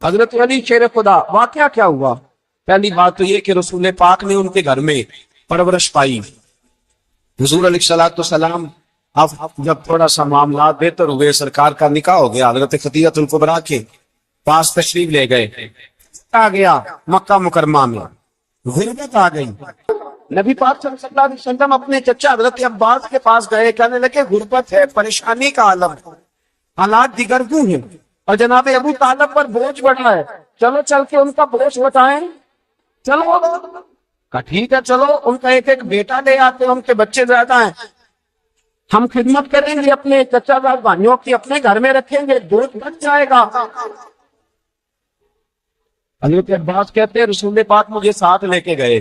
حضرت علی شیر خدا، واقعہ کیا ہوا؟ پہلی بات تو یہ کہ رسول پاک نے ان کے گھر میں پرورش پائی. حضور علیہ الصلوۃ والسلام اب جب تھوڑا سا معاملات بہتر ہوئے، سرکار کا نکاح ہو گیا، حضرت خدیجہ الکبریٰ کے پاس تشریف لے گئے. آ گیا مکہ مکرمہ میں غربت آ گئی. نبی پاک صلی اللہ علیہ وسلم اپنے چچا حضرت عباس کے پاس گئے، کہنے لگے غربت ہے، پریشانی کا عالم ہے، حالات دیگر کیوں ہیں، اور جناب ابو طالب پر بوجھ بڑھا ہے، چلو چل کے ان کا بوجھ بٹائیں. چلو کہا ٹھیک ہے، چلو ان کا ایک ایک بیٹا لے آتے، ان کے بچے زیادہ ہیں، ہم خدمت کریں گے اپنے چچا زاد بھائیوں کی، اپنے گھر میں رکھیں گے، بوجھ بچ جائے گا. حضرت عباس کہتے ہیں رسول پاک مجھے ساتھ لے کے گئے،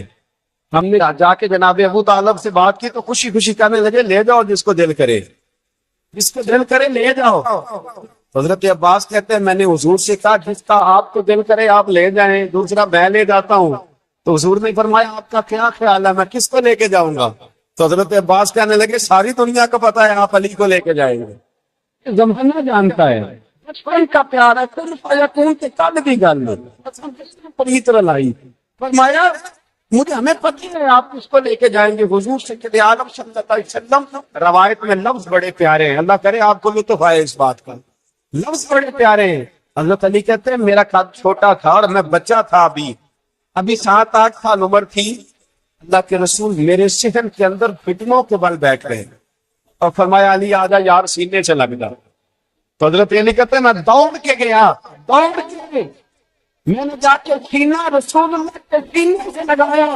ہم نے جا کے جناب ابو طالب سے بات کی تو خوشی خوشی کہنے لگے لے جاؤ جس کو دل کرے، جس کو دل کرے لے جاؤ. حضرت عباس کہتے ہیں میں نے حضور سے کہا جس کا آپ کو دل کرے آپ لے جائیں، دوسرا میں لے جاتا ہوں. تو حضور نے فرمایا آپ کا کیا خیال ہے، میں کس کو لے کے جاؤں گا؟ تو حضرت عباس کہنے لگے ساری دنیا کو پتا ہے آپ علی کو لے کے جائیں گے، زمانہ جانتا ہے، بچپن کا پیار ہے، کل فیکون کے کل بھی گل پریت لائی. فرمایا مجھے ہمیں پتہ ہے آپ کس کو لے کے جائیں گے، حضور سے کہ عالم صلی اللہ علیہ وسلم. روایت میں لفظ بڑے پیارے ہیں، اللہ کرے آپ کو لطف آئے اس بات کا، لفظ بڑے پیارے ہیں. حضرت علی کہتے ہیں میرا قد چھوٹا تھا اور میں بچہ تھا، ابھی 7-8 سال عمر تھی. اللہ کے رسول میرے صحن کے اندر فتنوں کے بل بیٹھ رہے اور فرمایا علی آجا یار سینے سے لگ جا. تو حضرت علی کہتے ہیں میں دوڑ کے گیا، دوڑ کے میں نے جا کے سینہ رسول اللہ کے سینے سے لگایا.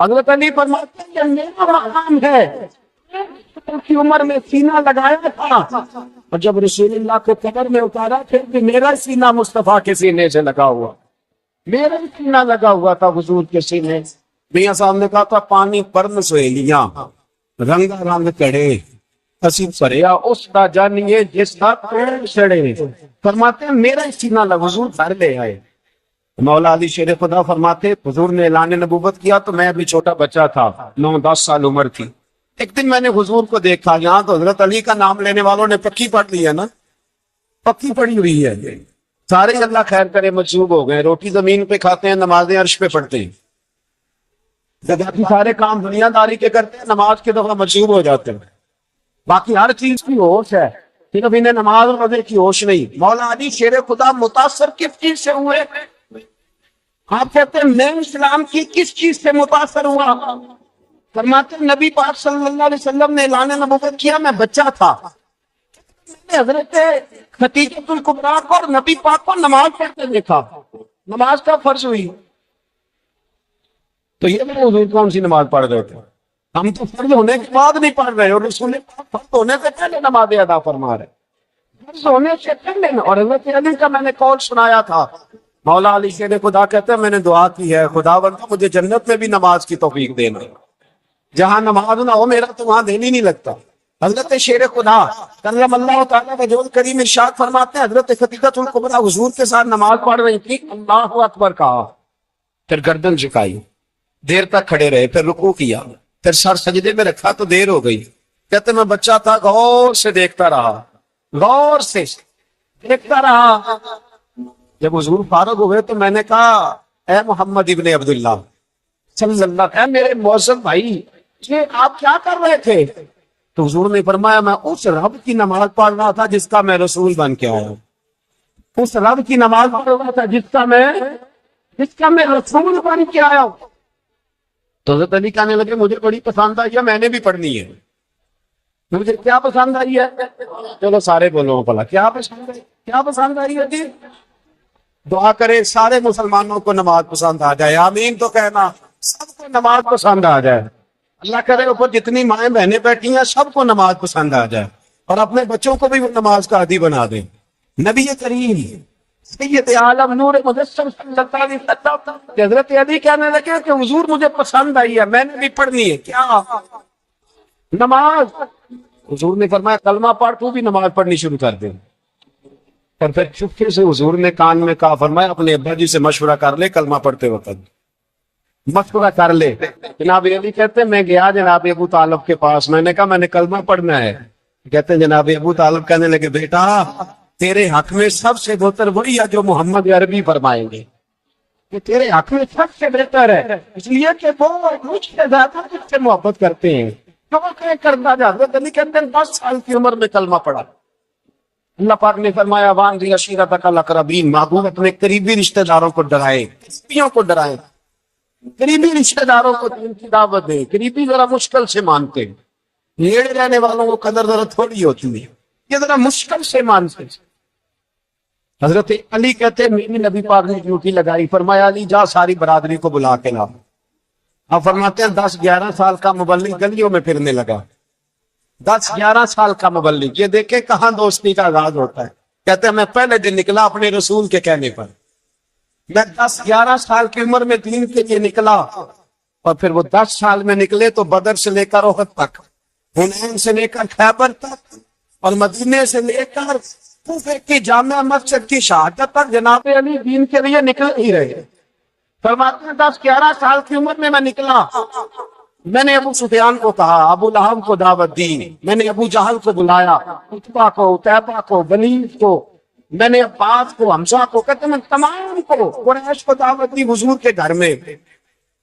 حضرت علی فرماتے ہیں کہ میرا مقام ہے، کی عمر میں سینہ لگایا تھا، اور جب رسول اللہ کو قبر میں اتارا پھر بھی میرا سینہ مصطفیٰ کے سینے سے لگا ہوا، میرا سینہ لگا ہوا تھا حضور کے سینے. میاں صاحب نے کہا تھا پانی پرن سہیلیاں رنگا رنگ کڑے اسی پریا اس کا جانیے جس کا پیر سڑے. فرماتے ہیں میرا سینہ لگا، حضور گھر لے آئے. مولا علی شیر خدا فرماتے حضور نے اعلان نبوت کیا تو میں ابھی چھوٹا بچہ تھا، 9-10 سال عمر تھی. ایک دن میں نے حضور کو دیکھا، یہاں تو حضرت علی کا نام لینے والوں نے پکی پڑھ لی ہے نا، پکی پڑی ہوئی ہے، سارے اللہ خیر کرے مجذوب ہو گئے، روٹی زمین پہ کھاتے ہیں، نمازیں عرش پہ پڑھتے ہیں، باقی سارے کام دنیا داری کے کرتے ہیں، نماز کے دفعہ مجذوب ہو جاتے ہیں، باقی ہر چیز کی ہوش ہے، صرف انہیں نماز اور روزے کی ہوش نہیں. مولا علی شیر خدا متاثر کس چیز سے ہوئے؟ آپ کہتے ہیں میں اسلام کی کس چیز سے متاثر ہوا؟ فرماتے ہیں نبی پاک صلی اللہ علیہ وسلم نے اعلان نبوت کیا، میں بچہ تھا، میں نے حضرت خدیجہ الکبریٰ کو اور نبی پاک کو نماز پڑھتے دیکھا. نماز کا فرض ہوئی تو یہ میں حضور کون سی نماز پڑھ رہے تھے؟ ہم تو فرض ہونے کے بعد نہیں پڑھ رہے، اور رسول پاک فرض ہونے سے پہلے نماز ادا فرما رہے، فرض ہونے سے پہلے. اور حضرت علی کا میں نے قول سنایا تھا، مولا علی شیر خدا کہتے ہیں میں نے دعا کی ہے خدا بندہ مجھے جنت میں بھی نماز کی توفیق دینا، جہاں نماز نہ ہو میرا تو وہاں دل ہی نہیں لگتا. حضرت شیر خدا کرم اللہ تعالیٰ وجہ کریم ارشاد فرماتے ہیں حضرت خدیجہ الکبریٰ حضور کے ساتھ نماز پڑھ رہی تھی، اللہ اکبر کہا، پھر گردن جھکائی، دیر تک کھڑے رہے، پھر رکوع کیا، پھر سر سجدے میں رکھا تو دیر ہو گئی. کہتے میں بچہ تھا، غور سے دیکھتا رہا، غور سے دیکھتا رہا. جب حضور فارغ ہوئے تو میں نے کہا اے محمد ابن عبداللہ صلی اللہ علیہ وسلم، میرے معزز بھائی یہ آپ کیا کر رہے تھے؟ تو حضور نے فرمایا میں اس رب کی نماز پڑھ رہا تھا جس کا میں رسول بن کے آیا ہوں، اس رب کی نماز پڑھ رہا تھا جس کا میں رسول بن کے آیا ہوں. تو حضرت علی کہنے لگے مجھے بڑی پسند آئی ہے، میں نے بھی پڑھنی ہے. مجھے کیا پسند آئی ہے؟ چلو سارے بولو پلا کیا پسند آئی ہے؟ دعا کرے سارے مسلمانوں کو نماز پسند آ جائے، آمین تو کہنا، سب کو نماز پسند آ جائے. اللہ کرے اوپر جتنی مائیں بہنیں بیٹھی ہیں سب کو نماز پسند آ جائے، اور اپنے بچوں کو بھی وہ نماز کا عادی بنا دیں. نبی کریم سید عالم نور مجسم صلی اللہ علیہ وسلم حضرت علی کہنے لگے کہ حضور مجھے پسند آئی ہے، میں نے بھی پڑھنی ہے. کیا؟ نماز. حضور نے فرمایا کلمہ پڑھ، تو بھی نماز پڑھنی شروع کر دے. اور پھر چپکے سے حضور نے کان میں کہا، فرمایا اپنے ابا جی سے مشورہ کر لے، کلمہ پڑھتے وقت مشورہ کر لے. جناب علی کہتے ہیں میں گیا جناب ابو طالب کے پاس، میں نے کہا میں نے کلمہ پڑھنا ہے. کہتے ہیں جناب ابو طالب کہنے لگے بیٹا تیرے حق میں سب سے بہتر وہی ہے جو محمد عربی فرمائیں گے کہ تیرے حق میں سب سے بہتر ہے، اس لیے کہ وہ مجھ سے زیادہ مجھ سے محبت کرتے ہیں۔ کیوں کرنا جاتا؟ علی کہتے ہیں 10 سال کی عمر میں کلمہ پڑھا۔ اللہ پاک نے فرمایا وانذر عشیرتک الاقربین، محبوب اپنے قریبی رشتہ داروں کو ڈرائے، قریبیوں کو ڈرائے، قریبی رشتہ داروں کو دین کی دعوت دے۔ قریبی ذرا مشکل سے مانتے ہیں، نیڑے رہنے والوں کو قدر ذرا تھوڑی ہوتی ہے، یہ ذرا مشکل سے مانتے ہیں۔ حضرت علی کہتے ہیں میری نبی پاک نے ڈیوٹی لگائی، فرمایا علی جا ساری برادری کو بلا کے لا۔ اب فرماتے ہیں 10-11 سال کا مبلغ گلیوں میں پھرنے لگا، 10-11 سال کا مبلغ، یہ دیکھیں کہاں دوستی کا آغاز ہوتا ہے۔ کہتے ہیں میں پہلے دن نکلا اپنے رسول کے کہنے پر، میں 10-11 سال کی عمر میں دین کے لیے نکلا، اور پھر وہ 10 سال میں نکلے تو بدر سے لے کر احد تک، حنین سے لے کر خیبر تک، اور مدینے سے لے کر کوفے کی جامع مسجد کی شہادت تک جناب علی دین کے لیے نکل ہی رہے۔ فرماتے ہیں 10-11 سال کی عمر میں نکلا، میں نے ابو سفیان کو کہا، ابو لہب کو دعوت دی، میں نے ابو جہل کو بلایا، عتبہ کو، عتیبہ کو، ولید کو، میں نے عباس کو، حمزہ کو، کہتے ہیں تمام کو، قریش کو دعوت دی حضور کے گھر میں۔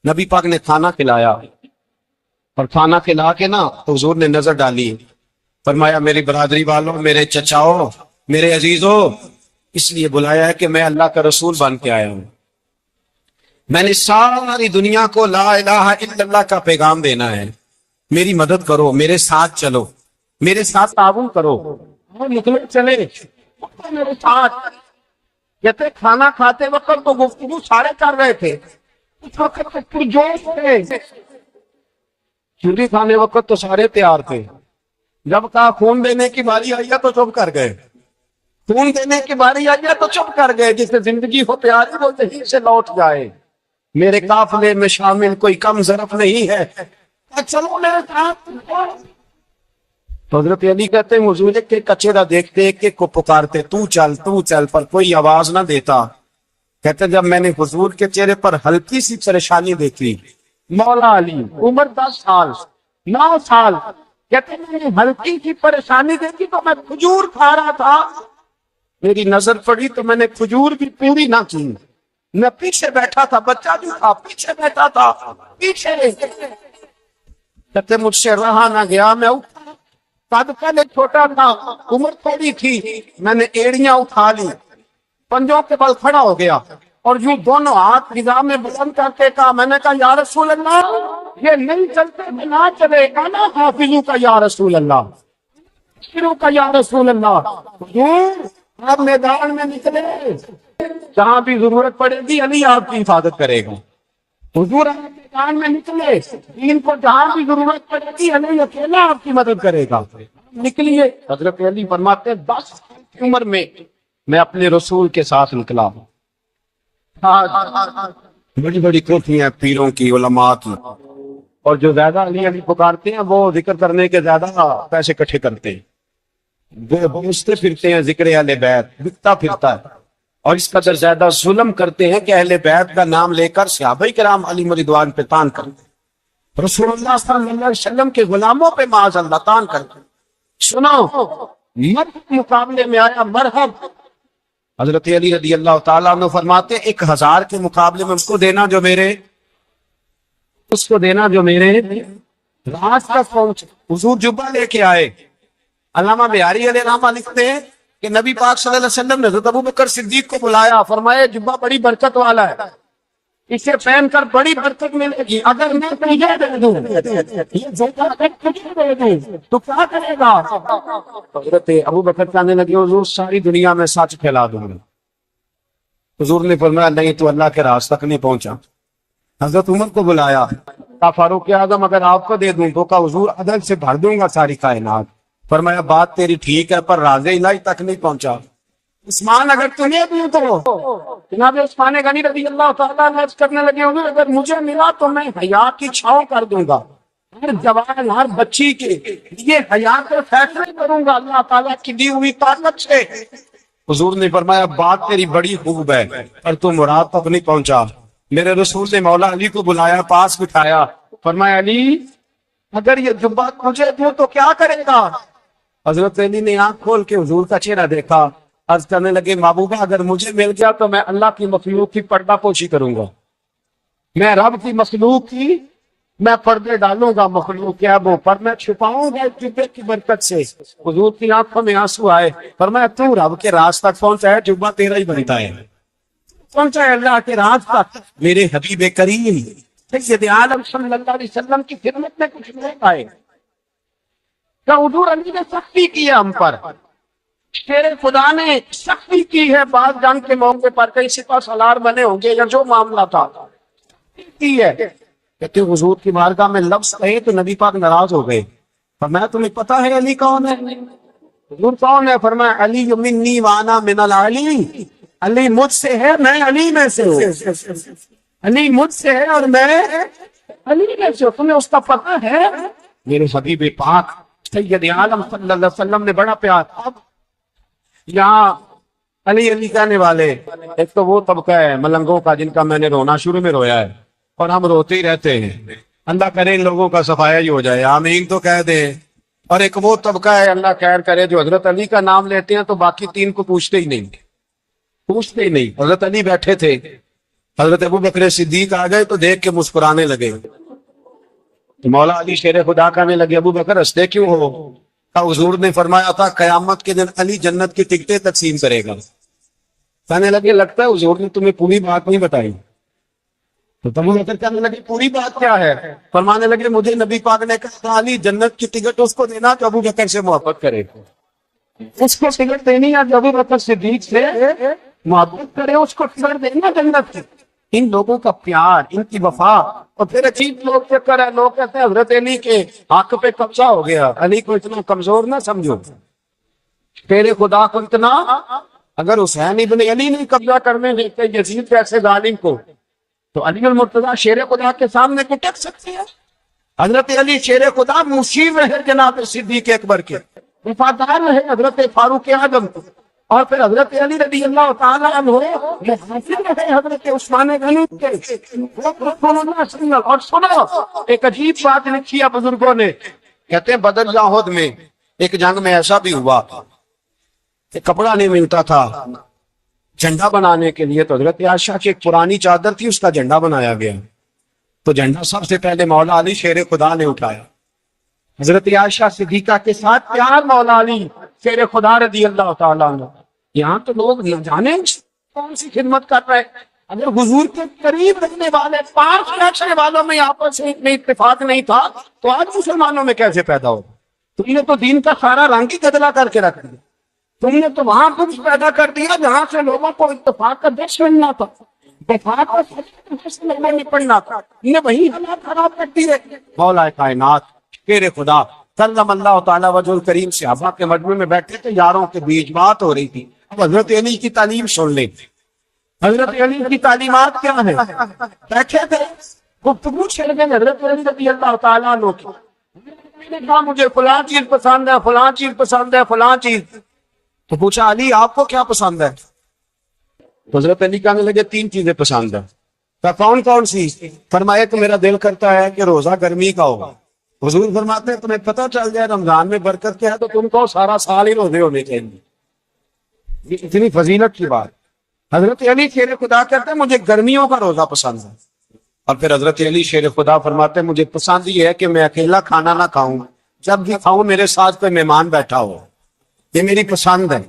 نبی پاک نے کھانا کھلایا، اور کھانا کھلا کے نا تو حضور نے نظر ڈالی، فرمایا میری برادری والوں، میرے چچاؤ، میرے عزیزوں، اس لیے بلایا ہے کہ میں اللہ کا رسول بن کے آیا ہوں، میں نے ساری دنیا کو لا الہ الا اللہ کا پیغام دینا ہے، میری مدد کرو، میرے ساتھ چلو، میرے ساتھ تعاون کرو، اور نکلے چلے میرے ساتھ۔ کہتے کھانا کھاتے وقت تو گفتگو سارے کر رہے تھے، اس وقت پرجوش تھے، چوری کھانے وقت تو سارے تیار تھے، جب کہا خون دینے کی باری آئی ہے تو چپ کر گئے، خون دینے کی باری آئی ہے تو چپ کر گئے، جسے زندگی ہو پیاری وہ یہیں سے لوٹ جائے، میرے قافلے میں شامل کوئی کم ظرف نہیں ہے، چلو میرے ساتھ۔ تو حضرت علی کہتے ہیں حضور کے کچیرا دیکھتے ایک ایک کو پکارتے، تو چل، پر کوئی آواز نہ دیتا۔ کہتے جب میں نے حضور کے چہرے پر ہلکی سی پریشانی دیکھی، مولا علی عمر 10 سال 9 سال، کہتے میں نے ہلکی سی پریشانی دیکھی تو میں کھجور کھا رہا تھا، میری نظر پڑی تو میں نے کھجور بھی پوری نہ کی، میں پیچھے بیٹھا تھا، بچہ جو تھا پیچھے بیٹھا تھا، پیچھے کہتے مجھ سے رہا نہ گیا، میں اٹھا، قد پہلے چھوٹا تھا، عمر تھوڑی تھی، میں نے ایڑیاں اٹھا لی، پنجوں کے بل کھڑا ہو گیا، اور یوں دونوں ہاتھ فضا میں بلند کر کے کہا، میں نے کہا یا رسول اللہ یہ نہیں چلتے تو نہ چلے، انا حافظوں کا یا رسول اللہ، شروع کا یا رسول اللہ۔ حضور آپ میدان میں نکلے، جہاں بھی ضرورت پڑے گی علی آپ کی حفاظت کرے گا، حضور آپ میدان میں نکلے، دین کو جہاں بھی ضرورت پڑے گی علی اکیلا آپ کی مدد کرے گا، نکلیے۔ حضرت علی فرماتے ہیں 10 سال کی عمر میں اپنے رسول کے ساتھ نکلا ہوں، بڑی بڑی کوٹھیاں پیروں کی، علماء کی، اور جو زیادہ علی پکارتے ہیں وہ ذکر کرنے کے زیادہ پیسے اکٹھے کرتے ہیں، وہ بیچتے پھرتے ہیں ذکر اہل بیت، بکتا پھرتا ہے، اور اس قدر زیادہ ظلم کرتے ہیں کہ اہل بیت کا نام لے کر صحابہ کرام علی رضوان پہ تان کرتے ہیں، رسول اللہ صلی اللہ علیہ وسلم کے غلاموں پہ معاذ اللہ تان کرتے ہیں۔ سنو مرحب مقابلے میں آیا، مرحب۔ حضرت علی رضی اللہ تعالیٰ عنہ فرماتے 1000 کے مقابلے میں اس کو دینا جو میرے راز تک پہنچے۔ حضور جبہ لے کے آئے، علامہ بہاری علیہ رحمہ لکھتے ہیں کہ نبی پاک صلی اللہ علیہ وسلم نے حضرت ابوبکر صدیق کو بلایا، فرمایا جبہ بڑی برکت والا ہے، اسے پہن کر بڑی برکت ملے گی، اگر میں تجھے دے دوں یہ جوتا اگر تجھے دے دوں تو کیا کرے گا؟ حضرت ابوبکر کہنے لگے حضور ساری دنیا میں سچ پھیلا دوں گا۔ حضور نے فرمایا نہیں تو اللہ کے راز تک نہیں پہنچا۔ حضرت عمر کو بلایا، کہا فاروق اعظم اگر آپ کو دے دوں تو کہا حضور عدل سے بھر دوں گا ساری کائنات۔ فرمایا بات تیری ٹھیک ہے پر راز الہی تک نہیں پہنچا۔ عثمان اگر تمہیں دوں تو جناب عثمان غنی رضی اللہ تعالیٰ عرض کرنے لگے حضور اگر مجھے ملا تو میں حیا کی چھاؤں کر دوں گا، ہر جوان ہر بچی کے لیے حیا کے فیصلے کروں گا اللہ تعالیٰ کی دی ہوئی طاقت سے۔ حضور نے فرمایا بات تیری بڑی خوب ہے پر تو مراد تک نہیں پہنچا۔ میرے رسول نے مولا علی کو بلایا، پاس بٹھایا، فرمایا علی اگر یہ جبہ تجھے دوں تو کیا کرے گا؟ حضرت علی نے آنکھ کھول کے حضور کا چہرہ دیکھا، عرض کرنے لگے محبوبہ اگر مجھے مل گیا تو میں اللہ کی مخلوق کی پردہ پوشی کروں گا، میں رب کی مخلوق کی میں پردے ڈالوں گا مخلوق کے ابوں پر، میں چھپاؤں گا جبے کی برکت سے۔ حضور کی آنکھوں میں آنسو آئے، فرمایا تو رب کے راز تک پہنچا ہے، جبہ تیرا ہی بنتا ہے، پہنچا ہے اللہ کے راز تک۔ میرے حبیب کریم سید عالم صلی اللہ علیہ وسلم کی خدمت میں کچھ لوگ آئے کہ حضور علی نے سختی کی ہے ہم پر، شیر خدا نے سختی کی ہے بعض جنگ کے موقع پر، کئی سپاہ سالار بنے ہوں گے یا جو معاملہ تھا کی ہے۔ کہتے ہیں حضور کی بارگاہ میں لفظ کہے تو نبی پاک ناراض ہو گئے، فرمایا تمہیں پتہ ہے علی کون ہے؟ حضور کون ہے؟ فرمایا علی منی وانا من العلی، علی مجھ سے ہے میں علی میں سے ہوں، علی مجھ سے ہے اور میں علی میں سے ہوں، تمہیں اس کا پتہ ہے؟ میرے حبیب پاک سید عالم صلی اللہ علیہ وسلم نے بڑا پیار۔ اب یہاں علی علی کہنے والے ایک تو وہ طبقہ ہے ملنگوں کا جن کا میں نے رونا شروع میں رویا ہے اور ہم روتے ہی رہتے ہیں، اللہ کرے ان لوگوں کا صفایا ہی ہو جائے، آمین تو کہہ دیں۔ اور ایک وہ طبقہ ہے اللہ خیر کرے جو حضرت علی کا نام لیتے ہیں تو باقی تین کو پوچھتے ہی نہیں، پوچھتے ہی نہیں۔ حضرت علی بیٹھے تھے، حضرت ابو بکر صدیق آ گئے تو دیکھ کے مسکرانے لگے، تو مولا علی شیر خدا کہنے لگے ابو بکر ہنستے کیوں ہو؟ کہا حضور نے فرمایا تھا قیامت کے دن علی جنت کی ٹکٹیں تقسیم کرے گا۔ کہنے لگے لگتا ہے حضور نے تمہیں پوری بات نہیں بتائی۔ تو ابو بکر کہنے لگے پوری بات کیا ہے؟ فرمانے لگے مجھے نبی پاک نے کہا تھا علی جنت کی ٹکٹ اس کو دینا جو ابو بکر سے محبت کرے، اس کو ٹکٹ دینی ہے جو ابو بکر صدیق سے محبت کرے، اس کو ٹکٹ دینا جنت کی۔ ان لوگوں کا پیار، ان کی وفا۔ اور پھر عجیب لوگ چکر ہے، لوگ کہتے ہیں حضرت علی کے حق پہ قبضہ ہو گیا، علی کو اتنا کمزور نہ سمجھو، تیرے خدا کو اتنا، اگر حسین ابن علی نہیں قبضہ کرنے دیتے یزید جیسے ظالم کو تو علی المرتضیٰ شیر خدا کے سامنے کو ٹک سکتے ہیں۔ حضرت علی شیر خدا مشیر رہے جناب صدیق اکبر کے، وفادار رہے حضرت فاروق اعظم کو، اور پھر حضرت علی رضی اللہ تعالیٰ عنہ محافظ رہے حضرت عثمان غنی کے۔ اور سنو ایک عجیب بات لکھی ہے بزرگوں نے، کہتے ہیں بدر یا احد میں ایک جنگ میں ایسا بھی ہوا کہ کپڑا نہیں ملتا تھا جھنڈا بنانے کے لیے، تو حضرت عائشہ کی ایک پرانی چادر تھی، اس کا جھنڈا بنایا گیا، تو جھنڈا سب سے پہلے مولا علی شیر خدا نے اٹھایا۔ حضرت عائشہ صدیقہ کے ساتھ پیار مولا علی شیر خدا رضی اللہ تعالیٰ عنہ۔ یہاں تو لوگ نہ جانے کون سی خدمت کر رہے، اگر حضور کے قریب رہنے والے پاس بیٹھنے والوں میں آپس میں اتفاق نہیں تھا تو آج مسلمانوں میں کیسے پیدا ہو؟ تم نے تو دین کا سارا رنگ ہی گدلا کر کے رکھ دیا، تم نے تو وہاں بغض پیدا کر دیا جہاں سے لوگوں کو اتفاق کا درس ملنا تھا، دفاع کا نپٹنا تھا، انہیں وہی حالات خراب کر دیے۔ مولا کائنات شیر خدا سلم اللہ تعالیٰ وجہ الکریم صحابہ کے مجمع میں بیٹھے تھے، یاروں کے بیچ بات ہو رہی تھی۔ اب حضرت علی کی تعلیم سن لیں، حضرت علی کی تعلیمات کیا ہیں؟ بیٹھے تھے گفتگو چھڑ گئے حضرت علی رضی اللہ تعالیٰ عنہ کی، میں نے کہا مجھے فلاں چیز پسند ہے، فلاں چیز پسند ہے، فلاں چیز۔ تو پوچھا علی آپ کو کیا پسند ہے؟ حضرت علی کہنے لگے تین چیزیں پسند ہے۔ کہا کون کون سی؟ فرمایا کہ میرا دل کرتا ہے کہ روزہ گرمی کا ہوگا۔ حضور فرماتے ہیں تمہیں پتہ چل جائے رمضان میں برکت کیا ہے تو تم کو سارا سال ہی روزے ہونے چاہیے، یہ اتنی فضیلت کی بات۔ حضرت علی شیر خدا کہتے ہیں مجھے گرمیوں کا روزہ پسند ہے، اور پھر حضرت علی شیر خدا فرماتے ہیں مجھے پسند یہ ہے کہ میں اکیلا کھانا نہ کھاؤں، جب بھی کھاؤں میرے ساتھ کوئی مہمان بیٹھا ہو، یہ میری پسند ہے۔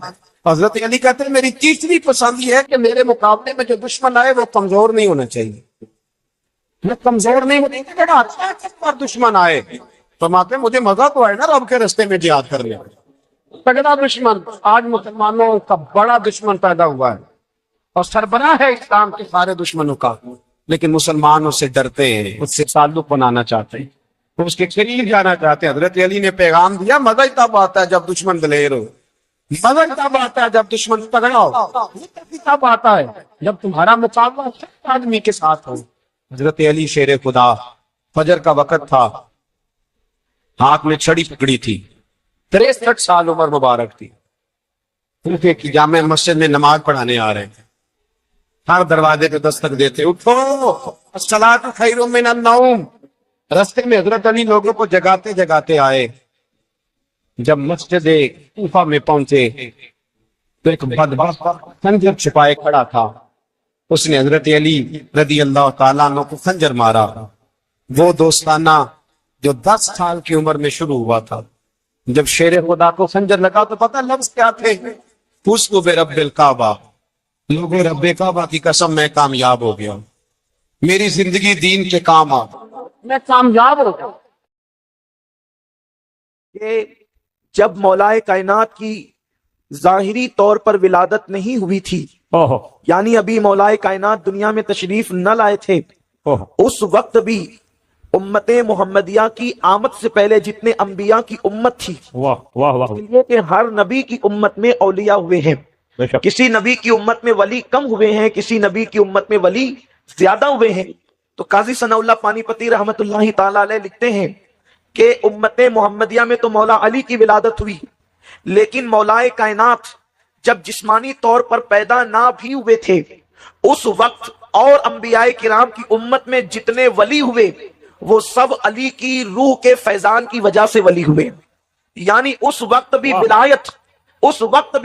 حضرت علی کہتے ہیں میری تیسری پسند یہ ہے کہ میرے مقابلے میں جو دشمن آئے وہ کمزور نہیں ہونا چاہیے، میں کمزور نہیں ہونے کے بعد دشمن آئے فرماتے ہیں مجھے مزہ تو آئے نا رب کے رستے میں جہاد کرنے۔ تگڑا دشمن، آج مسلمانوں کا بڑا دشمن پیدا ہوا ہے اور سربراہ ہے اسلام کے سارے دشمنوں کا، لیکن مسلمان اس سے ڈرتے ہیں، اس سے تعلق بنانا چاہتے ہیں، وہ اس کے قریب جانا چاہتے ہیں۔ حضرت علی نے پیغام دیا مزہ تب آتا ہے جب دشمن دلیر ہو، مزہ تب آتا ہے جب دشمن تگڑا ہو، تب آتا ہے جب تمہارا مقابلہ آدمی کے ساتھ ہو۔ حضرت علی شیر خدا، فجر کا وقت تھا، ہاتھ میں چھڑی پکڑی تھی، 63 سال عمر مبارک تھی، کوفے کی جامع مسجد میں نماز پڑھانے آ رہے تھے، ہر دروازے پہ دستک دیتے اٹھو الصلاۃ خیر من النوم۔ رستے میں حضرت علی لوگوں کو جگاتے جگاتے آئے، جب مسجد کوفہ میں پہنچے تو ایک بدبخت خنجر چھپائے کھڑا تھا، اس نے حضرت علی رضی اللہ تعالیٰ عنہ کو خنجر مارا۔ وہ دوستانہ جو 10 سال کی عمر میں شروع ہوا تھا، جب شیر خدا کو خنجر لگا تو پتہ لفظ کیا تھے؟ فزت برب الکعبہ، لوگوں رب کعبہ کی قسم میں کامیاب ہو گیا، میری زندگی دین کے کام آ، میں کامیاب ہو گیا۔ کہ جب مولائے کائنات کی ظاہری طور پر ولادت نہیں ہوئی تھی، یعنی ابھی مولائے کائنات دنیا میں تشریف نہ لائے تھے، اس وقت بھی امت محمدیہ کی آمد سے پہلے جتنے انبیاء کی امت تھی، یہ کہ ہر نبی کی امت میں اولیاء ہوئے ہیں، کسی نبی کی امت میں ولی کم ہوئے ہیں، کسی نبی کی امت میں ولی زیادہ ہوئے ہیں۔ تو قاضی ثناء اللہ پانی پتی رحمت اللہ تعالی علیہ لکھتے ہیں کہ امت محمدیہ میں تو مولا علی کی ولادت ہوئی، لیکن مولائے کائنات جب جسمانی طور پر پیدا نہ بھی ہوئے تھے، اس وقت اور انبیاء کرام کی امت میں جتنے ولی ہوئے وہ سب علی کی روح کے فیضان کی وجہ سے ولی ہوئے، یعنی اس وقت بھی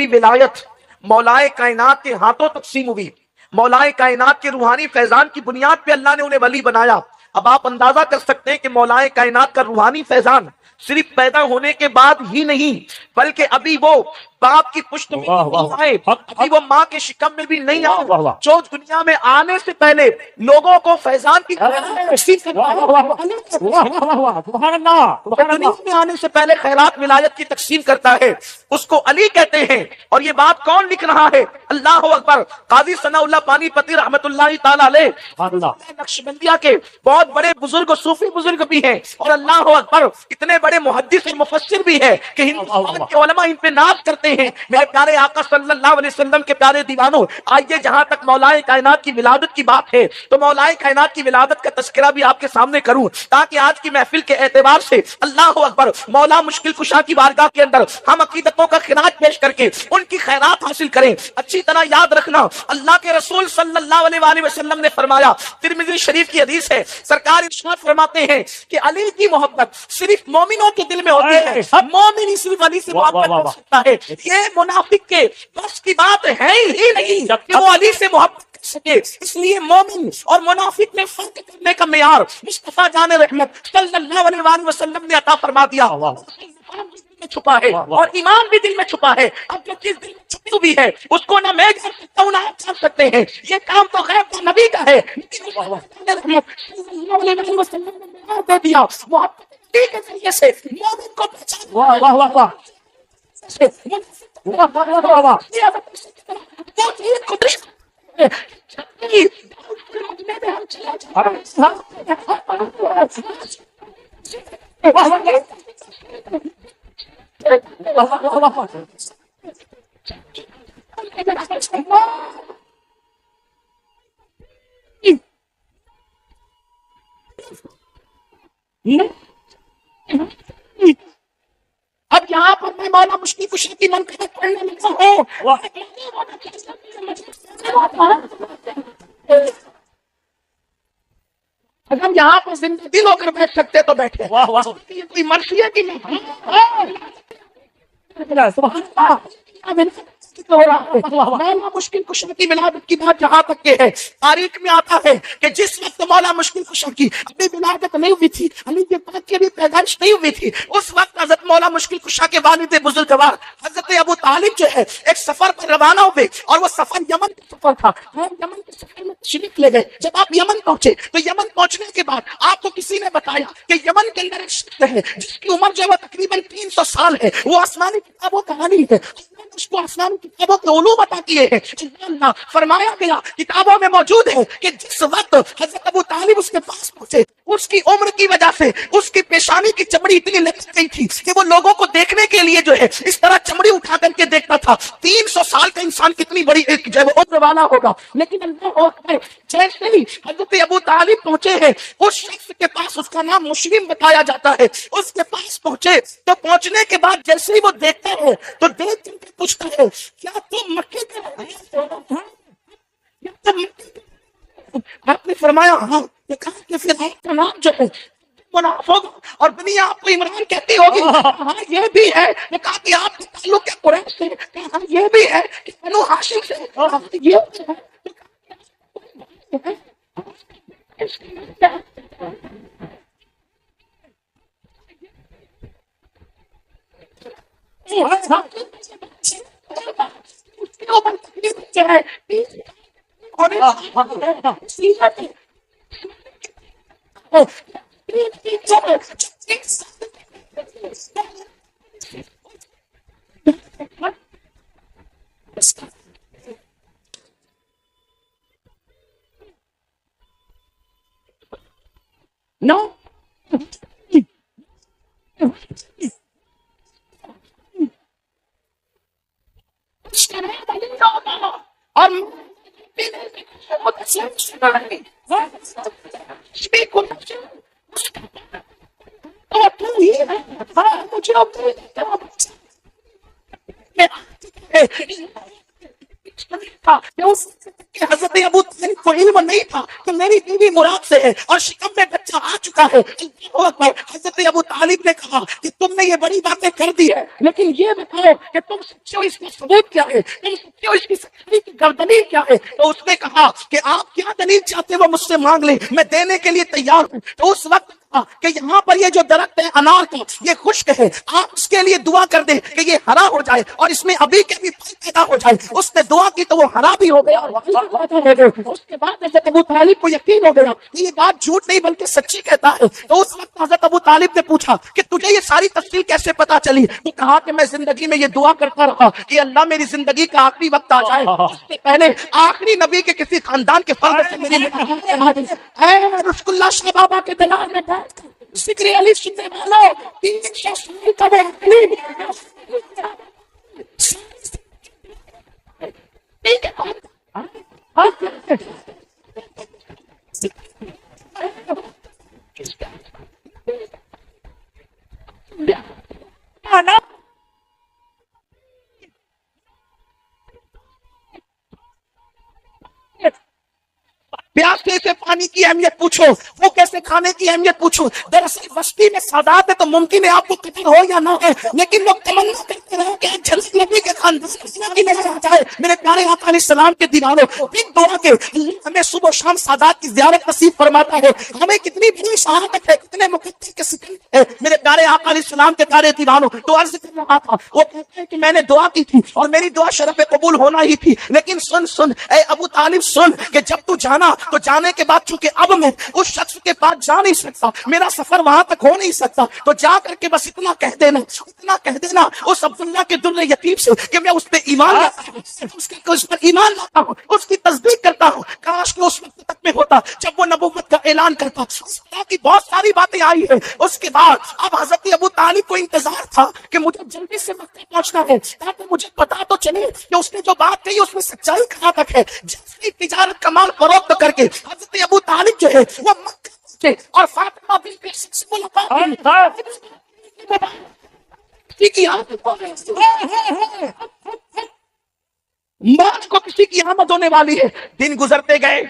ولایت مولائے کائنات کے ہاتھوں تقسیم ہوئی، مولائے کائنات کے روحانی فیضان کی بنیاد پہ اللہ نے انہیں ولی بنایا۔ اب آپ اندازہ کر سکتے ہیں کہ مولائے کائنات کا روحانی فیضان صرف پیدا ہونے کے بعد ہی نہیں، بلکہ ابھی وہ باپ کی پشت میں نہیں آئے، ابھی وہ ماں کے شکم میں بھی نہیں آئے، جو دنیا میں آنے سے پہلے لوگوں کو فیضان کی دنیا میں آنے سے پہلے خیرات ولایت کی تقسیم کرتا ہے، اس کو علی کہتے ہیں۔ اور یہ بات کون لکھ رہا ہے؟ اللہ اکبر، قاضی ثناء اللہ پانی پتی رحمت اللہ تعالی علیہ نقشبندیہ کے بہت بڑے بزرگ صوفی بزرگ بھی ہیں، اور اللہ اکبر اتنے بڑے محدث اور مفسر بھی ہیں کہ ہندوستان کے علماء ان پہ ناز کرتے ہیں۔ میرے پیارے آقا صلی اللہ علیہ وسلم کے پیارے دیوانوں، آئیے جہاں تک مولائے کائنات کی ولادت کی بات ہے تو مولائے کائنات کی ولادت کا تذکرہ بھی آپ کے سامنے کروں، تاکہ آج کی محفل کے اعتبار سے اللہ اکبر مولا مشکل کشا کی بارگاہ کے اندر ہم عقیدتوں کا خراج پیش کر کے ان کی خیرات حاصل کریں۔ اچھی طرح یاد رکھنا، اللہ کے رسول صلی اللہ علیہ وآلہ وسلم نے فرمایا، ترمذی شریف کی حدیث ہے، سرکار ارشاد فرماتے ہیں کہ علی کی محبت صرف مومنوں کے دل میں ہوتی ہے، مومن ہی صرف علی سے محبت کر سکتا ہے۔ یہ منافق کے بس کی بات ہے ہی نہیں کہ وہ علی سے محبت کر سکے، اس لیے مومن اور منافق میں فرق کرنے کا معیار مصطفیٰ جان رحمت صلی اللہ علیہ وآلہ وسلم نے عطا فرما دیا۔ میں چھپا ہے اور ایمان بھی دل میں چھپا ہے، اب جو چیز دل میں چھپی ہوئی ہے اس کو نہ میں جان سکتا ہوں نہ آپ جان سکتے ہیں، یہ کام تو غیب کا نبی کا ہے، دے دیا محبت کے ذریعے سے مومن کو پہچان۔ واہ واہ واہ واہ اب یہاں پر میں مولا مشکل کشا کی منقبت پڑھنے لگا ہوں، اگر ہم یہاں پر زندہ دل ہو کر بیٹھ سکتے تو بیٹھے، یہ کوئی مرضی ہے کہ مولا مشکل کشا کی ولادت کی بات جہاں تک کے ہے، تاریخ میں آتا ہے کہ جس وقت مولا مشکل کشا کی ابھی ولادت نہیں ہوئی تھی، علی کے پاک کی ابھی پیدائش نہیں ہوئی تھی، اس وقت حضرت مولا مشکل کشا کے والد بزرگوار حضرت ابو طالب جو ہے ایک سفر پر روانہ ہوئے، اور وہ سفر یمن کا سفر تھا۔ یمن کے سفر میں تشریف لے گئے، جب آپ یمن پہنچے تو یمن پہنچنے کے بعد آپ کو کسی نے بتایا کہ یمن کے اندر ایک شخص ہے جس کی عمر جو ہے وہ تقریباً 300 سال ہے، وہ آسمانی کتابوں کا عالم ہے، اس کو آسمانی کتابوں کے علوم عطا کیے ہیں۔ اللہ فرمایا گیا کتابوں میں موجود ہے کہ جس وقت حضرت ابو طالب اس کے پاس پہنچے، اس کی عمر کی وجہ سے اس کی پیشانی کی چمڑی اتنی لچک گئی تھی کہ وہ لوگوں کو دیکھنے کے لیے جو ہے اس طرح چمڑی اٹھا کر کے دیکھتا تھا۔ 300 سال کا انسان کتنی بڑی ایک جو ہے وہ عمر والا ہوگا، لیکن اللہ اکبر، جیسے ہی حضرت ابو طالب پہنچے ہیں اس شخص کے پاس، اس کا نام مسلم بتایا جاتا ہے، اس کے پاس پہنچے تو پہنچنے کے بعد جیسے ہی وہ دیکھتا ہے تو دیکھ کر کے پوچھتا ہے کیا تم مکے کے آپ نے فرمایا ہاں، کہا کہ پھر آپ کا نام جو ہے مناف ہوگا اور دنیا آپ کو عمران کہتی ہوگی. کہا یہ بھی ہے کہ کہا کہ آپ کا تعلق کیا قریش سے, کہا یہ بھی ہے کہ بنو ہاشم سے, یہ بھی ہے No. اور حضرت ابو طالب کو علم نہیں تھا کہ میری بیوی مراد سے ہے اور شکم میں بچہ آ چکا ہے. حضرت ابو طالب نے کہا کہ تم نے یہ بڑی باتیں کر دی ہے, لیکن یہ بتاؤ کہ تم سچے ہو, اس کا ثبوت کیا ہے, تم سچے ہو, اس کی سچائی کی دلیل کیا ہے. تو اس نے کہا کہ آپ کیا دلیل چاہتے وہ مجھ سے مانگ لیں, میں دینے کے لیے تیار ہوں. تو اس وقت کہ یہاں پر یہ جو درخت ہے انار کا, یہ خشک ہے, آپ اس کے لیے دعا کر دیں کہ یہ ہرا ہو جائے اور اس میں ابھی کے بھی پھل پیدا ہو جائے. اس نے دعا کی تو وہ ہرا بھی ہو گیا. اس کے بعد حضرت ابو طالب کو یقین ہو گیا کہ یہ بات جھوٹ نہیں بلکہ سچی کہتا ہے. تو اس وقت حضرت ابو طالب نے پوچھا کہ تجھے یہ ساری تفصیل کیسے پتا چلی؟ تو کہا کہ میں زندگی میں یہ دعا کرتا رہا کہ اللہ میری زندگی کا آخری وقت آ جائے, اس سے پہلے آخری نبی کے کسی خاندان کے فرد سے میری رشک اللہ شاہ بابا کے دلال میں ذکر علی سننے والوں پیاسے سے پانی کی اہمیت پوچھو, وہ کیسے کھانے کی اہمیت پوچھو. دراصل بستی میں سادات ہے تو ممکن ہے آپ کو قدر ہو یا نہ ہو, لیکن لوگ تمنا کرتے رہے کہ جھلک نبی کے خاندان کی نظر آ جائے. میرے پیارے آقا علیہ السلام کے دیوانوں, دن دعا کے ہمیں صبح و شام سادات کی زیارت نصیب فرماتا ہے. ہمیں کتنی بڑی شہادت ہے, کتنے مقدس کے سکن ہے. میرے پیارے آقا علیہ السلام کے پیارے دیوانوں, تو عرض کر رہا تھا, وہ کہتے ہیں کہ میں نے دعا کی تھی اور میری دعا شرف قبول ہونا ہی تھی, لیکن سن اے ابو طالب سن کہ جب تو جانا تو جانے کے بعد چونکہ اب میں اس شخص کے پاس جا نہیں سکتا, میرا سفر وہاں تک ہو نہیں سکتا, تو جا کر کے بس اتنا کہہ دینا اس عبداللہ کے در یتیم سے کہ میں اس پہ ایمان لاتا ہوں, اس پر ایمان لاتا ہوں, اس کی تصدیق کرتا ہوں. کاش کہ اس وقت تک میں ہوتا جب وہ نبوت کا اعلان کرتا. اس طرح کی بہت ساری باتیں آئی ہیں. اس کے بعد اب حضرت ابو طالب کو انتظار تھا کہ مجھے جلدی سے مکہ پہنچنا ہے تاکہ مجھے پتا تو چلے کہ اس نے جو بات کہی اس میں سچائی کہاں تک ہے. جیسے تجارت کا مال فروخت کر کے حضرت ابو طالب جو ہے وہ مکہ پہنچے اور فاطمہ بنت قیس سے ملاقات مارچ کو کسی کی آمد ہونے والی ہے. دن گزرتے گئے.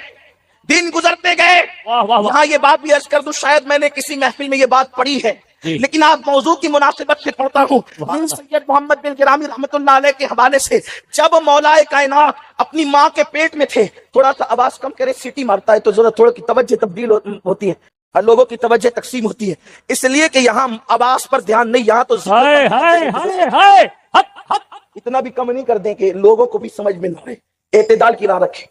یہاں یہ بات بھی عرض کر دوں, شاید میں نے کسی محفل میں یہ بات پڑھی ہے, لیکن آپ موضوع کی مناسبت سے پڑھتا ہوں. سید محمد بن گرامی رحمت اللہ علیہ کے حوالے سے, جب مولا کائنات اپنی ماں کے پیٹ میں تھے, تھوڑا سا آواز کم کرے, سیٹی مارتا ہے تو ذرا تھوڑا کی توجہ تبدیل ہوتی ہے, اور لوگوں کی توجہ تقسیم ہوتی ہے, اس لیے کہ یہاں آواز پر دھیان نہیں, یہاں تو اتنا بھی کم نہیں کر دیں کہ لوگوں کو بھی سمجھ میں نہ آئے. اعتدال کی راہ رکھیں.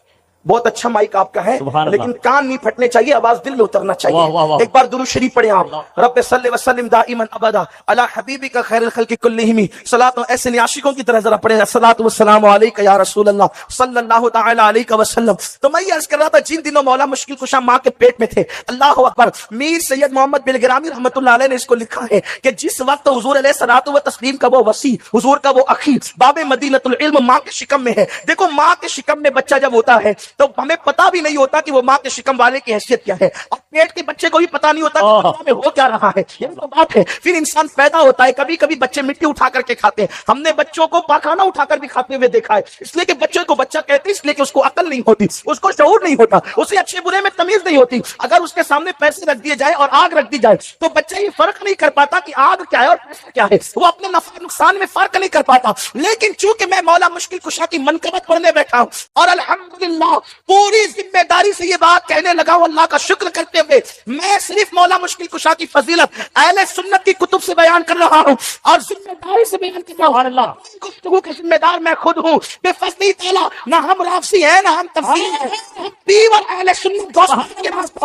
بہت اچھا مائک آپ کا ہے, لیکن کان نہیں پھٹنے چاہیے, آواز دل میں اترنا چاہیے. ایک بار درود شریف پڑھیں آپ. رب صلی وسلم دائما ابدا علی حبیبک خیر الخلق کلہم. صلاۃ ایسے عاشقوں کی طرح ذرا پڑھیں, الصلاۃ والسلام علیک یا رسول اللہ صلی اللہ تعالی علیہ وسلم. تو میں یہ عرض کر رہا تھا, جن دنوں مولا مشکل کشا ماں کے پیٹ میں تھے, اللہ اکبر, میر سید محمد بن گرامی رحمت اللہ علیہ نے اس کو لکھا ہے کہ جس وقت حضور علیہ الصلوۃ والتسلیم کا وہ وصی, حضور کا وہ اخی, باب مدینۃ العلم ماں کے شکم میں ہے. دیکھو ماں کے شکم میں بچہ جب ہوتا ہے تو ہمیں پتا بھی نہیں ہوتا کہ وہ ماں کے شکم والے کی حیثیت کیا ہے، اور پیٹ کے بچے کو بھی پتا نہیں ہوتا کہ دنیا میں ہو کیا رہا ہے. یہ تو بات ہے. پھر انسان پیدا ہوتا ہے، کبھی کبھی بچے مٹی اٹھا کر کے کھاتے ہیں. ہم نے بچوں کو پاخانہ اٹھا کر بھی کھاتے ہوئے دیکھا ہے، اس لیے کہ بچے کو بچہ کہتے ہیں، اس لیے کہ اس کو عقل نہیں ہوتی، اس کو شعور نہیں ہوتا، اسے اچھے برے میں تمیز نہیں ہوتی. اگر اس کے سامنے پیسے رکھ دیے جائے اور آگ رکھ دی جائے تو بچہ یہ فرق نہیں کر پاتا کہ آگ کیا ہے اور پیسہ کیا ہے، وہ اپنے نفع نقصان میں فرق نہیں کر پاتا. لیکن چونکہ میں مولا مشکل کشا کی منقبت پڑھنے بیٹھا ہوں اور الحمدللہ پوری ذمہ داری سے یہ بات کہنے لگا ہوں، اللہ کا شکر کرتے ہوئے، میں صرف مولا مشکل کشا کی فضیلت اہل سنت کی کتب سے بیان کر رہا ہوں اور ذمہ داری سے بیان کر رہا ہوں. گفتگو کے ذمہ دار میں خود ہوں بے فضلی تعالیٰ. نہ ہم رافضی ہیں نہ ہم تفسیر ہیں، ہم پیور اہل سنت دوست کے پاس کے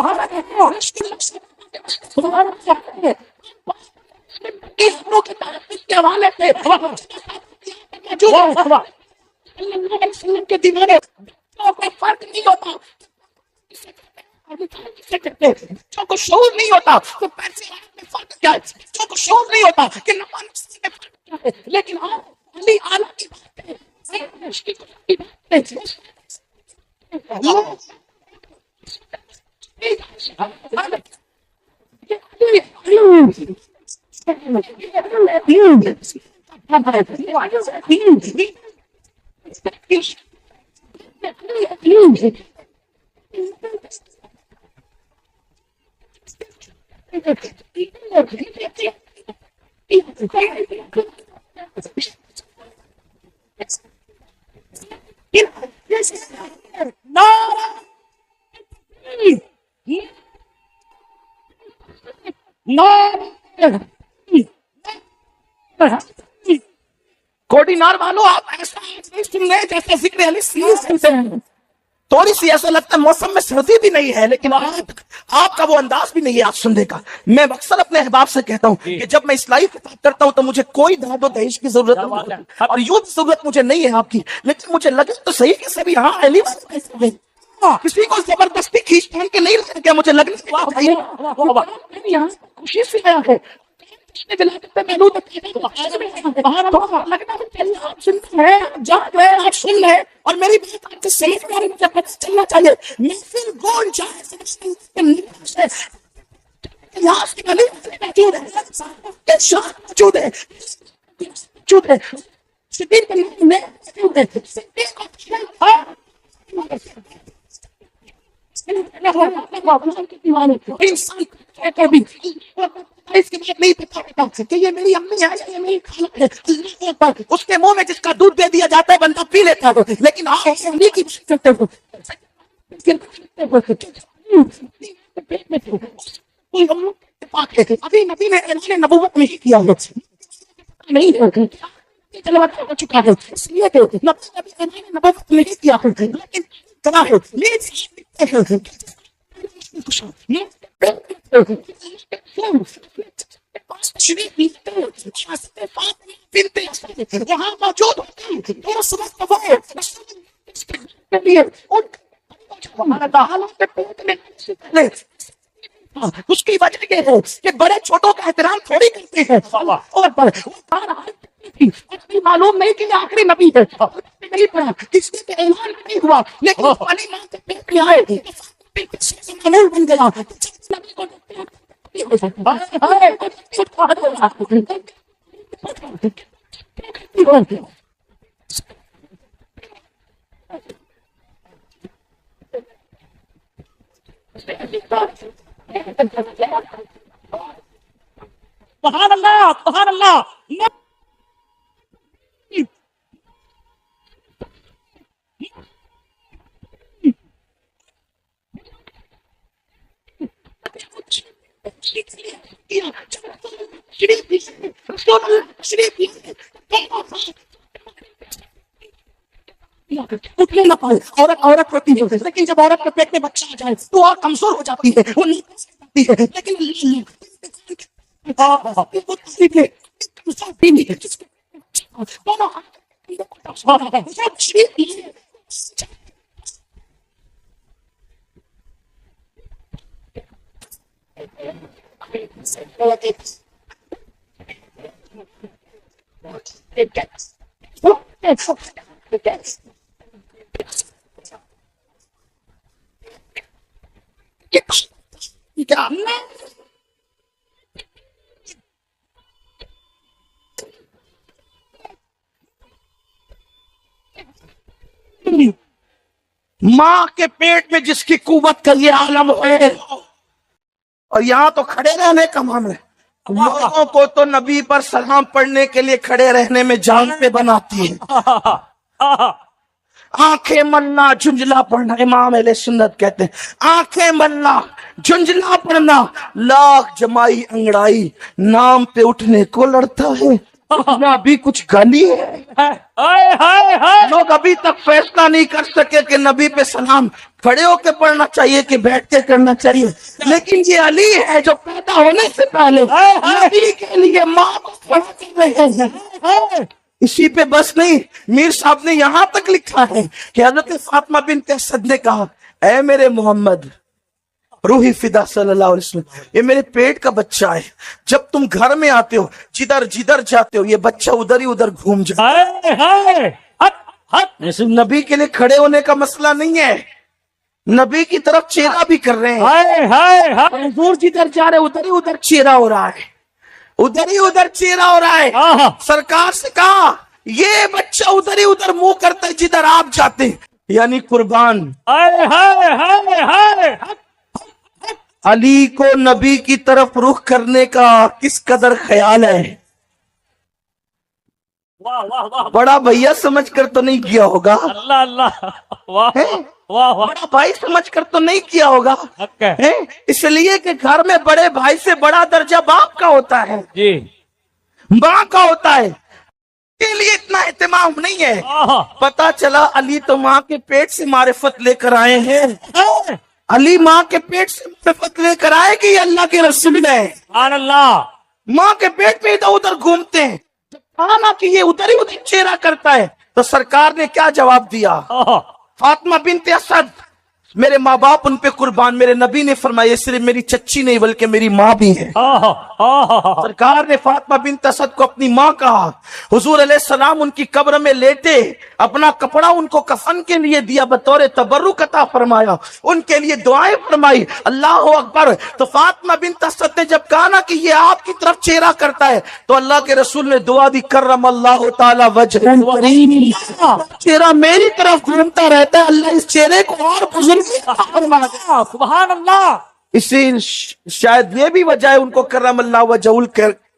حوالے سے جو کے دیوانے کوئی فرق نہیں ہوتا، بچوں کو شعور نہیں ہوتا تو پیسے میں فرق کیا ہے، بچوں کو شعور نہیں ہوتا کہ نفع نقصان میں فرق کیا ہے. لیکن آپ علی اعلیٰ کی بات ہے، کوڈینار والو آپ ایسا نہیں سن رہے جیسے ذکر علی سنتے ہیں. تھوڑی سی ایسا لگتا ہے موسم میں سردی بھی نہیں ہے، لیکن آپ کا وہ انداز بھی نہیں ہے آپ سننے کا. میں اکثر اپنے احباب سے کہتا ہوں کہ جب میں اصلاحی خطاب کرتا ہوں تو مجھے کوئی داد و دہیش کی ضرورت نہیں ہوتی، اور یوں بھی ضرورت مجھے نہیں ہے آپ کی، لیکن مجھے لگے تو صحیح کہ سبھی ہاں علی کسی کو زبردستی کھینچ پہن کے نہیں رکھا گیا. مجھے لگنے خوشی سے آیا ہے اور میری بات آپ کو سمجھ میں مجھے پتہ چلنا چاہیے. محفل گون انسان اس کے بعد نہیں پتا ہوتا کہ یہ میری امی ہے یا یہ میری خالہ ہے. اس کے منہ میں جس کا دودھ دے دیا جاتا ہے بندہ پی لیتا ہے، لیکن آپ امی کی بات کرتے ہو ابھی نبی نے اعلان نبوت نہیں کیا نہیں چکا ہے، اس لیے نبوت نہیں کیا، لیکن کیا ہے یہاں موجود اس کی وجہ یہ ہے کہ بڑے چھوٹوں کا احترام تھوڑی کرتے ہیں، اور معلوم نہیں کہ آخری نبی ہے، نہیں پڑا کس کے اعلان نہیں ہوا، لیکن پانی ماں کے پیٹ میں آئے بن گیا. سبحان اللہ سبحان اللہ. اٹھنے نہ پائے، عورت ہوتی ہے، لیکن جب عورت کے پیٹ میں بچہ آ جائے تو اور کمزور ہو جاتی ہے، وہ نہیں کر سکتی ہے، لیکن کیا ماں کے پیٹ میں جس کی قوت کا یہ عالم ہے، اور یہاں تو کھڑے رہنے کا معاملہ ہے۔ لوگوں کو تو نبی پر سلام پڑھنے کے لیے کھڑے رہنے میں جان پہ بناتی ہے۔ آنکھیں ملنا جھنجلا پڑھنا، امام اہل سنت کہتے ہیں آنکھیں ملنا جھنجلا پڑھنا لاکھ جمائی انگڑائی نام پہ اٹھنے کو لڑتا ہے۔ اتنا ابھی کچھ گلی ہے، لوگ ابھی تک فیصلہ نہیں کر سکے کہ نبی پہ سلام کھڑے ہو کے پڑھنا چاہیے کہ بیٹھ کے کرنا چاہیے، لیکن یہ علی ہے جو پیدا ہونے سے پہلے نبی کے لیے ماں کو پڑھا کر رہے ہیں۔ اسی پہ بس نہیں، میر صاحب نے یہاں تک لکھا ہے کہ حضرت فاطمہ بنت اسد نے کہا اے میرے محمد روحی فدا صلی اللہ علیہ وسلم، یہ میرے پیٹ کا بچہ ہے، جب تم گھر میں آتے ہو جدھر جدھر جاتے ہو یہ بچہ ادھر ہی ادھر گھوم جاتا ہے۔ صرف نبی کے لیے کھڑے ہونے کا مسئلہ نہیں ہے، نبی کی طرف چہرہ بھی کر رہے ہیں۔ حضور جدھر جا رہے ادھر ہی ادھر چہرہ ہو رہا ہے، ادھر ہی ادھر چہرہ ہو رہا ہے۔ سرکار سے کہا یہ بچہ ادھر ہی ادھر منہ کرتا ہے جدھر آپ جاتے ہیں، یعنی قربان علی کو نبی کی طرف رخ کرنے کا کس قدر خیال ہے۔ بڑا بھیا سمجھ کر تو نہیں کیا ہوگا، بڑا بھائی سمجھ کر تو نہیں کیا ہوگا، اس لیے کہ گھر میں بڑے بھائی سے بڑا درجہ باپ کا ہوتا ہے، ماں کا ہوتا ہے، کے لیے اتنا اہتمام نہیں ہے۔ پتا چلا علی تو ماں کے پیٹ سے معرفت لے کر آئے ہیں، علی ماں کے پیٹ سے معرفت لے کر آئے کہ یہ اللہ کے رسول ہے۔ ماں کے پیٹ میں ادھر ادھر گھومتے ہیں، کہا نا کہ یہ ادھر ہی ادھر چہرہ کرتا ہے، تو سرکار نے کیا جواب دیا؟ فاطمہ بنت اسد میرے ماں باپ ان پہ قربان، میرے نبی نے فرمایا یہ صرف میری چچی نہیں بلکہ میری ماں بھی ہے۔ سرکار نے فاطمہ بنت اسد کو اپنی ماں کہا، حضور علیہ السلام ان کی قبر میں لیٹے، اپنا کپڑا ان کو کفن کے لیے دیا، بطور تبرک عطا فرمایا، ان کے لیے دعائیں فرمائی، اللہ اکبر۔ تو فاطمہ بنت اسد نے جب کہا نا کہ یہ آپ کی طرف چہرہ کرتا ہے، تو اللہ کے رسول نے دعا دی کرم اللہ تعالی وجہ کریم، چہرہ میری طرف گھومتا رہتا ہے، اللہ اس چہرے کو اور بزرگ سبحان اللہ۔ اسی شاید یہ بھی وجہ ہے ان کو کرم اللہ وجہ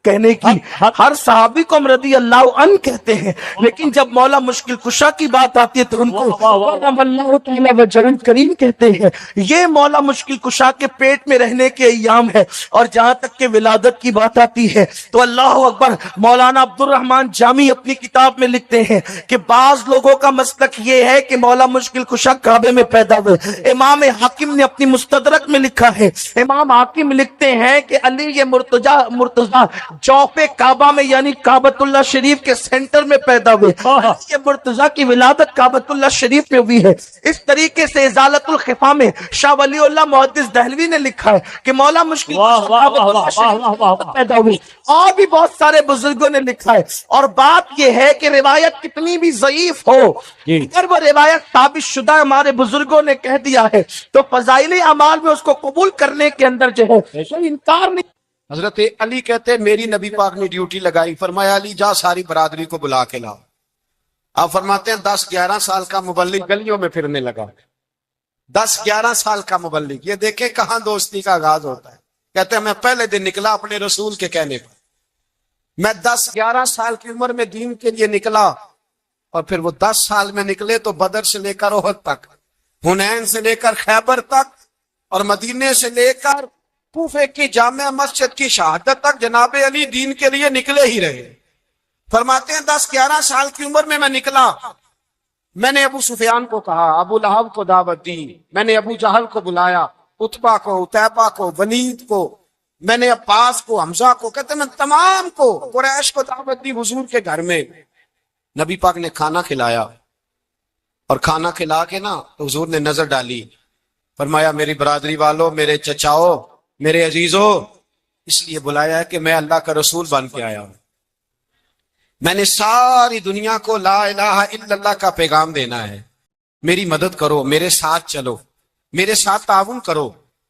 کہنے کی، ہر صحابی کو ہم رضی اللہ عنہ کہتے ہیں، لیکن جب مولا مشکل کشا کی بات آتی ہے تو ان کو کرم اللہ تعالی وجہ کریم کہتے ہیں۔ یہ مولا مشکل کشا کے پیٹ میں رہنے کے ایام ہے، اور جہاں تک کہ ولادت کی بات آتی ہے تو اللہ اکبر، مولانا عبد الرحمن جامی اپنی کتاب میں لکھتے ہیں کہ بعض لوگوں کا مسلک یہ ہے کہ مولا مشکل کشا کعبے میں پیدا ہوئے۔ امام حاکم نے اپنی مستدرک میں لکھا ہے، امام حاکم لکھتے ہیں کہ علی یہ مرتضی جوف کعبہ میں یعنی کعبۃ اللہ شریف کے سینٹر میں پیدا ہوئے، یہ مرتضی کی ولادت کعبۃ اللہ شریف میں ہوئی ہے۔ اس طریقے سے ازالت الخفا میں شاہ ولی اللہ محدث دہلوی نے لکھا ہے کہ مولا مشکل کعبۃ اللہ شریف میں پیدا ہوئی، اور بھی بہت سارے بزرگوں نے لکھا ہے۔ اور بات یہ ہے کہ روایت کتنی بھی ضعیف ہو، اگر وہ روایت ثابت شدہ ہمارے بزرگوں نے کہہ دیا ہے تو فضائل اعمال میں اس کو قبول کرنے کے اندر جو ہے کوئی انکار نہیں۔ حضرت علی کہتے ہیں میری نبی پاک نے ڈیوٹی لگائی، فرمایا علی جا ساری برادری کو بلا کے لاؤ۔ آپ فرماتے ہیں 10-11 سال کا مبلغ گلیوں میں پھرنے لگا، 10-11 سال کا مبلغ، یہ دیکھیں کہاں دوستی کا آغاز ہوتا ہے۔ کہتے ہیں میں پہلے دن نکلا اپنے رسول کے کہنے پر، میں 10-11 سال کی عمر میں دین کے لیے نکلا، اور پھر وہ 10 سال میں نکلے تو بدر سے لے کر احد تک، حنین سے لے کر خیبر تک، اور مدینے سے لے کر کوفے کی جامع مسجد کی شہادت تک جناب علی دین کے لیے نکلے ہی رہے۔ فرماتے ہیں 10-11 سال کی عمر میں نکلا، میں نے ابو سفیان کو کہا، ابو لہب کو دعوت دی، میں نے ابو جہل کو بلایا، عتبہ کو، عتیبہ کو، ولید کو، میں نے عباس کو، حمزہ کو، کہتے ہیں میں تمام کو، قریش کو دعوت دی حضور کے گھر میں۔ نبی پاک نے کھانا کھلایا، اور کھانا کھلا کے نا تو حضور نے نظر ڈالی، فرمایا میری برادری والوں، میرے چچاؤ، میرے عزیزوں، اس لیے بلایا ہے کہ میں اللہ کا رسول بن کے آیا ہوں، میں نے ساری دنیا کو لا الہ الا اللہ کا پیغام دینا ہے، میری مدد کرو، میرے ساتھ چلو، میرے ساتھ تعاون کرو۔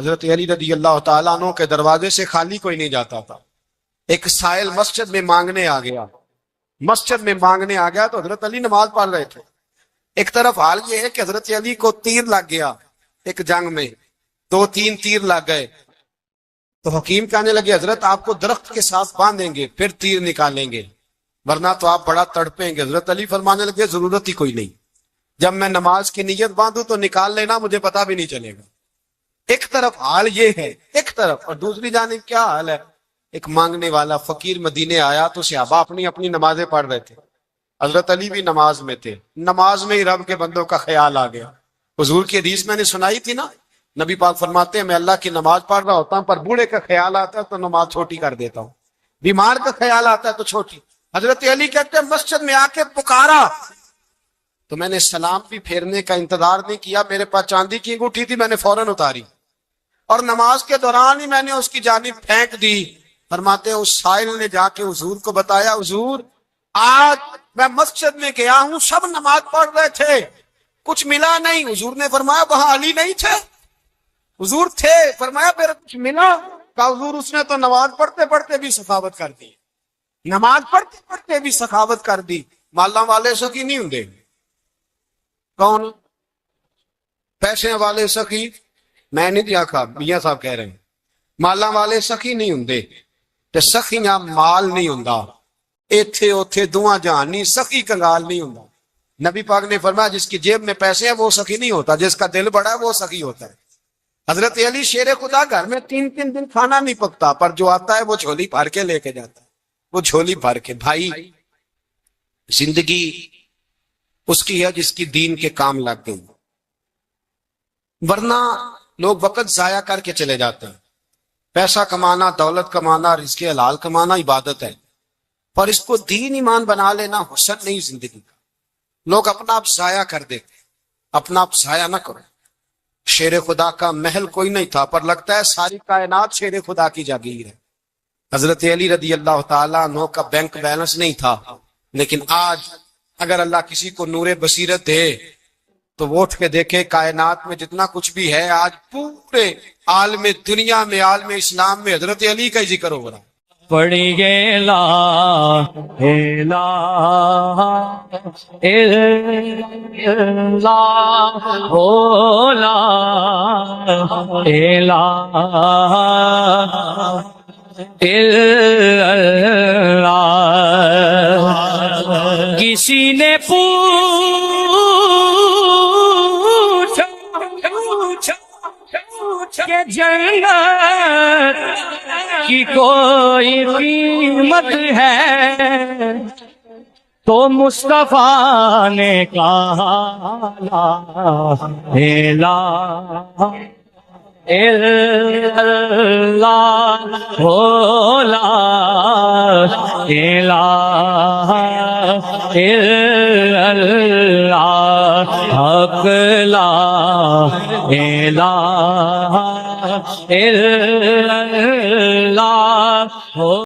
حضرت علی رضی اللہ تعالیٰ عنہ کے دروازے سے خالی کوئی نہیں جاتا تھا. ایک سائل مسجد میں مانگنے آ گیا، مسجد میں مانگنے آ گیا تو حضرت علی نماز پڑھ رہے تھے. ایک طرف حال یہ ہے کہ حضرت علی کو تیر لگ گیا ایک جنگ میں، 2-3 تیر لگ گئے. تو حکیم کہنے لگے حضرت آپ کو درخت کے ساتھ باندھیں گے پھر تیر نکالیں گے، ورنہ تو آپ بڑا تڑپیں گے. حضرت علی فرمانے لگے ضرورت ہی کوئی نہیں، جب میں نماز کی نیت باندھوں تو نکال لینا، مجھے پتا بھی نہیں چلے گا. ایک طرف حال یہ ہے، ایک طرف، اور دوسری جانب کیا حال ہے؟ ایک مانگنے والا فقیر مدینے آیا تو صحابہ اپنی اپنی نمازیں پڑھ رہے تھے، حضرت علی بھی نماز میں تھے. نماز میں ہی رب کے بندوں کا خیال آ گیا. حضور کی حدیث میں نے سنائی تھی نا، نبی پاک فرماتے ہیں میں اللہ کی نماز پڑھ رہا ہوتا ہوں پر بوڑھے کا خیال آتا ہے تو نماز چھوٹی کر دیتا ہوں، بیمار کا خیال آتا ہے تو چھوٹی. حضرت علی کہتے ہیں مسجد میں آ کے پکارا تو میں نے سلام بھی پھیرنے کا انتظار نہیں کیا، میرے پاس چاندی کی انگوٹھی تھی، میں نے فوراً اتاری اور نماز کے دوران ہی میں نے اس کی جانب پھینک دی. فرماتے ہیں اس سائل نے جا کے حضور کو بتایا، حضور آج میں مسجد میں گیا ہوں، سب نماز پڑھ رہے تھے، کچھ ملا نہیں. حضور نے فرمایا وہاں علی نہیں تھے؟ حضور تھے. فرمایا پھر کچھ ملا؟ کہا حضور اس نے تو نماز پڑھتے پڑھتے بھی سخاوت کر دی، نماز پڑھتے پڑھتے بھی سخاوت کر دی. مالاں والے سخی نہیں ہوں، کون پیسے والے سخی؟ میں نہیں دیا کھا، میاں صاحب کہہ رہے ہیں مالاں والے سخی نہیں ہوں، تے سخیاں مال نہیں ہوں، ایتھے اوتھے دعا جہان نہیں، سخی کنگال نہیں ہوں. نبی پاک نے فرمایا جس کی جیب میں پیسے ہیں وہ سخی نہیں ہوتا، جس کا دل بڑا ہے وہ سخی ہوتا ہے. حضرت علی شیر خدا گھر میں 3 دن کھانا نہیں پکتا، پر جو آتا ہے وہ جھولی بھر کے لے کے جاتا ہے، وہ جھولی بھر کے. بھائی زندگی اس کی ہے جس کی دین کے کام لگ گئی، ورنہ لوگ وقت ضائع کر کے چلے جاتے ہیں. پیسہ کمانا، دولت کمانا، رزق حلال کمانا عبادت ہے، پر اس کو دین ایمان بنا لینا حسن نہیں زندگی کا. لوگ اپنا آپ ضائع کر دیتے، اپنا آپ ضائع نہ کرو. شیر خدا کا محل کوئی نہیں تھا، پر لگتا ہے ساری کائنات شیر خدا کی جاگیر ہے. حضرت علی رضی اللہ تعالیٰ عنہ کا بینک بیلنس نہیں تھا، لیکن آج اگر اللہ کسی کو نور بصیرت دے تو وہ اٹھ کے دیکھے کائنات میں جتنا کچھ بھی ہے آج پورے عالم دنیا میں، عالم اسلام میں حضرت علی کا ہی ذکر ہو رہا ہے. پڑھیے لا الہ الا ہو لا الہ الا اللہ. کسی نے کہ جنت کی کوئی قیمت ہے تو مصطفیٰ نے کہا لا الہ الا اللہ ہو لا الہ الا اللہ حق لا الہ الا اللہ ہو